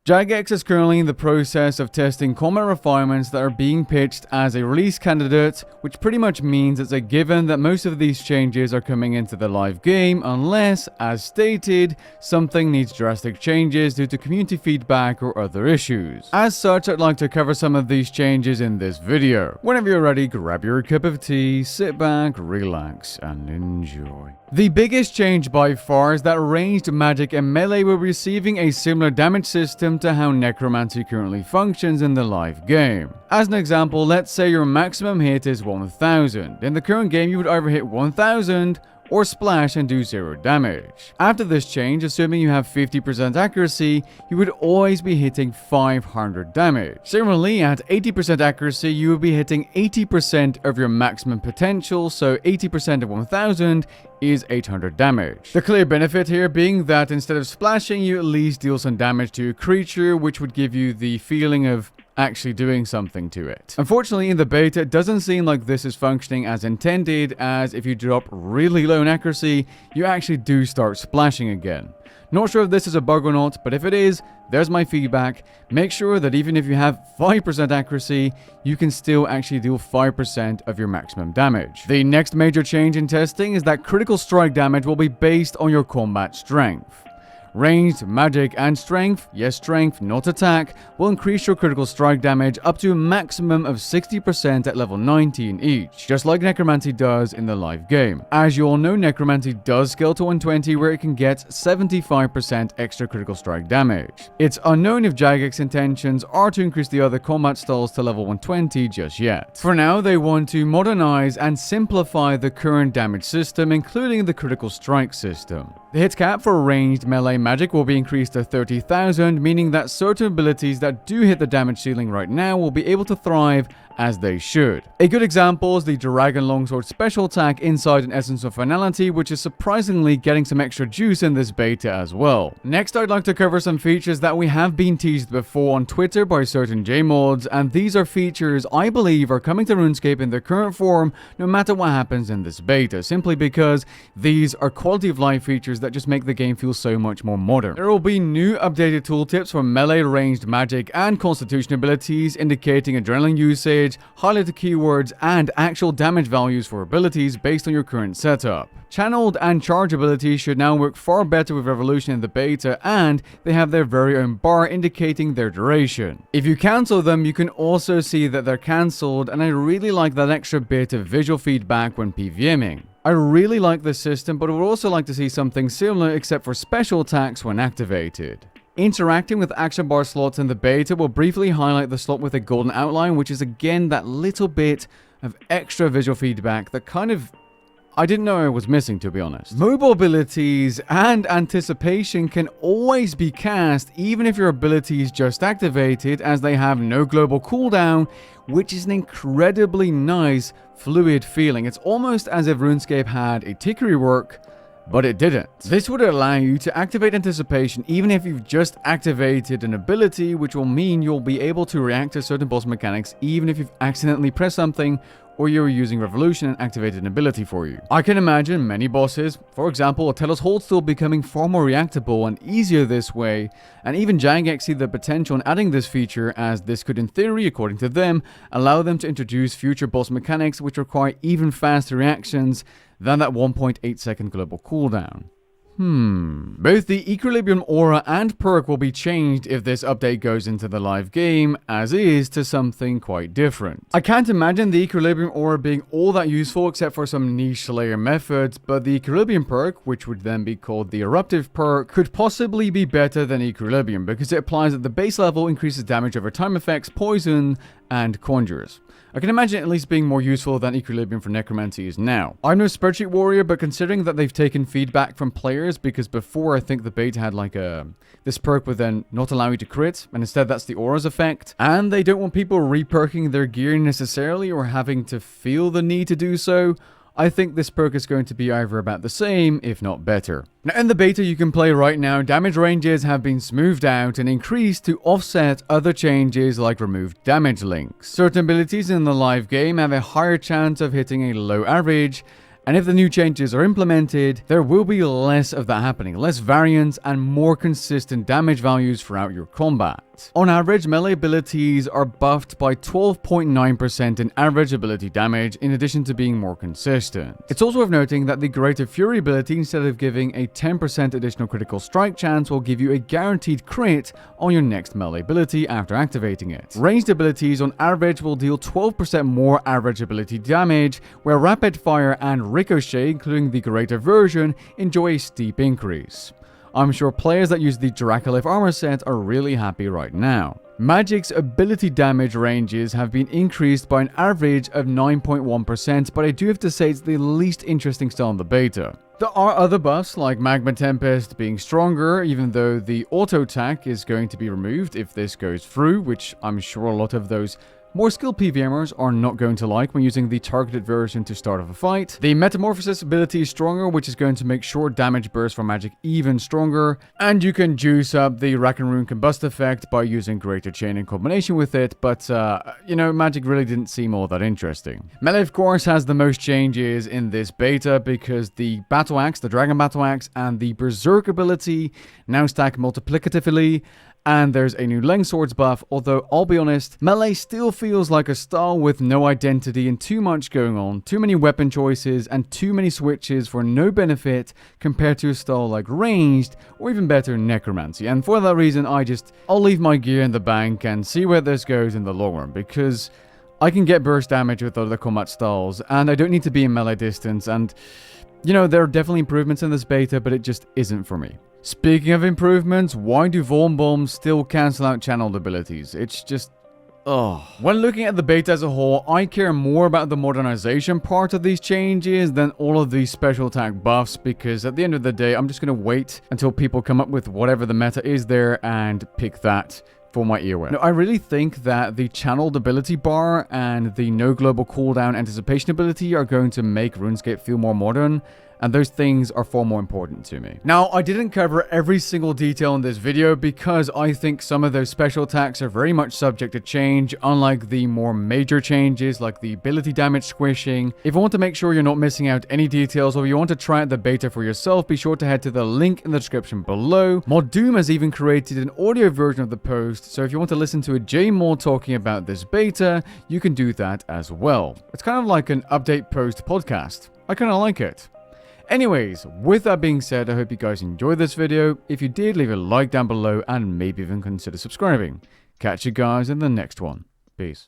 Jagex is currently in the process of testing combat refinements that are being pitched as a release candidate, which pretty much means it's a given that most of these changes are coming into the live game unless, as stated, something needs drastic changes due to community feedback or other issues. As such, I'd like to cover some of these changes in this video. Whenever you're ready, grab your cup of tea, sit back, relax, and enjoy. The biggest change by far is that ranged magic and melee will be receiving a similar damage system to how necromancy currently functions in the live game. As an example, let's say your maximum hit is 1000. In the current game, you would either hit 1000 or splash and do 0 damage. After this change, assuming you have 50% accuracy, you would always be hitting 500 damage. Similarly, at 80% accuracy, you would be hitting 80% of your maximum potential, so 80% of 1000 is 800 damage. The clear benefit here being that instead of splashing, you at least deal some damage to your creature, which would give you the feeling of actually doing something to it. Unfortunately, in the beta, it doesn't seem like this is functioning as intended, as if you drop really low in accuracy, you actually do start splashing again. Not sure if this is a bug or not, but if it is, there's my feedback. Make sure that even if you have 5% accuracy, you can still actually deal 5% of your maximum damage. The next major change in testing is that critical strike damage will be based on your combat strength. Ranged, magic, and strength, yes strength, not attack, will increase your critical strike damage up to a maximum of 60% at level 19 each, just like necromancy does in the live game. As you all know, necromancy does scale to 120 where it can get 75% extra critical strike damage. It's unknown if Jagex's intentions are to increase the other combat styles to level 120 just yet. For now, they want to modernize and simplify the current damage system, including the critical strike system. The hit cap for ranged melee magic will be increased to 30,000, meaning that certain abilities that do hit the damage ceiling right now will be able to thrive as they should. A good example is the Dragon Longsword special attack inside an Essence of Finality, which is surprisingly getting some extra juice in this beta as well. Next, I'd like to cover some features that we have been teased before on Twitter by certain JMods, and these are features I believe are coming to RuneScape in their current form no matter what happens in this beta, simply because these are quality of life features that just make the game feel so much more modern. There will be new updated tooltips for melee, ranged magic, and constitution abilities indicating adrenaline usage, highlighted keywords, and actual damage values for abilities based on your current setup. Channeled and charge abilities should now work far better with Revolution in the beta, and they have their very own bar indicating their duration. If you cancel them, you can also see that they're cancelled, and I really like that extra bit of visual feedback when PVMing. I really like this system, but I would also like to see something similar except for special attacks when activated. Interacting with action bar slots in the beta will briefly highlight the slot with a golden outline, which is again that little bit of extra visual feedback that I didn't know I was missing, to be honest. Mobile abilities and anticipation can always be cast even if your ability is just activated, as they have no global cooldown, which is an incredibly nice fluid feeling. It's almost as if RuneScape had a tick rework, but it didn't. This would allow you to activate anticipation even if you've just activated an ability, which will mean you'll be able to react to certain boss mechanics even if you've accidentally pressed something or you're using Revolution and activated an ability for you. I can imagine many bosses, for example, Telos Hold still becoming far more reactable and easier this way, and even Jagex see the potential in adding this feature, as this could in theory, according to them, allow them to introduce future boss mechanics which require even faster reactions than that 1.8 second global cooldown. Both the Equilibrium Aura and perk will be changed if this update goes into the live game, as is, to something quite different. I can't imagine the Equilibrium Aura being all that useful except for some niche Slayer methods, but the Equilibrium perk, which would then be called the Eruptive perk, could possibly be better than Equilibrium because it applies at the base level, increases damage over time effects, poison, and conjures. I can imagine at least being more useful than Equilibrium for Necromancy is now. I'm no spreadsheet warrior, but considering that they've taken feedback from players, because before I think the beta had like this perk would then not allow you to crit, and instead that's the Aura's effect, and they don't want people re-perking their gear necessarily or having to feel the need to do so, I think this perk is going to be either about the same, if not better. Now in the beta you can play right now, damage ranges have been smoothed out and increased to offset other changes like removed damage links. Certain abilities in the live game have a higher chance of hitting a low average, And if the new changes are implemented, there will be less of that happening, less variance and more consistent damage values throughout your combat. On average, melee abilities are buffed by 12.9% in average ability damage, in addition to being more consistent. It's also worth noting that the Greater Fury ability, instead of giving a 10% additional critical strike chance, will give you a guaranteed crit on your next melee ability after activating it. Ranged abilities on average will deal 12% more average ability damage, where Rapid Fire and Ricochet, including the Greater version, enjoy a steep increase. I'm sure players that use the Draculif armor set are really happy right now. Magic's ability damage ranges have been increased by an average of 9.1%, but I do have to say it's the least interesting style in the beta. There are other buffs like Magma Tempest being stronger, even though the auto attack is going to be removed if this goes through, which I'm sure a lot of those more skilled PvMers are not going to like when using the targeted version to start off a fight. The Metamorphosis ability is stronger, which is going to make short damage bursts for magic even stronger. And you can juice up the Rack and Rune Combust effect by using Greater Chain in combination with it, but, you know, magic really didn't seem all that interesting. Melee, of course, has the most changes in this beta because the Battle Axe, the Dragon Battle Axe, and the Berserk ability now stack multiplicatively. And there's a new Leng Swords buff, although I'll be honest, Melee still feels like a style with no identity and too much going on, too many weapon choices and too many switches for no benefit compared to a style like Ranged or even better Necromancy. And for that reason, I'll leave my gear in the bank and see where this goes in the long run, because I can get burst damage with other combat styles and I don't need to be in melee distance, and you know, there are definitely improvements in this beta, but it just isn't for me. Speaking of improvements, why do Vorm Bombs still cancel out channeled abilities? It's just... ugh. When looking at the beta as a whole, I care more about the modernization part of these changes than all of these special attack buffs, because at the end of the day, I'm just going to wait until people come up with whatever the meta is there and pick that for my earware. Now, I really think that the channeled ability bar and the no global cooldown anticipation ability are going to make RuneScape feel more modern, and those things are far more important to me. Now, I didn't cover every single detail in this video because I think some of those special attacks are very much subject to change, unlike the more major changes like the ability damage squishing. If you want to make sure you're not missing out any details, or you want to try out the beta for yourself, be sure to head to the link in the description below. Mod Doom has even created an audio version of the post, so if you want to listen to a JMod talking about this beta, you can do that as well. It's kind of like an update post podcast. I kind of like it. Anyways, with that being said, I hope you guys enjoyed this video. If you did, leave a like down below and maybe even consider subscribing. Catch you guys in the next one. Peace.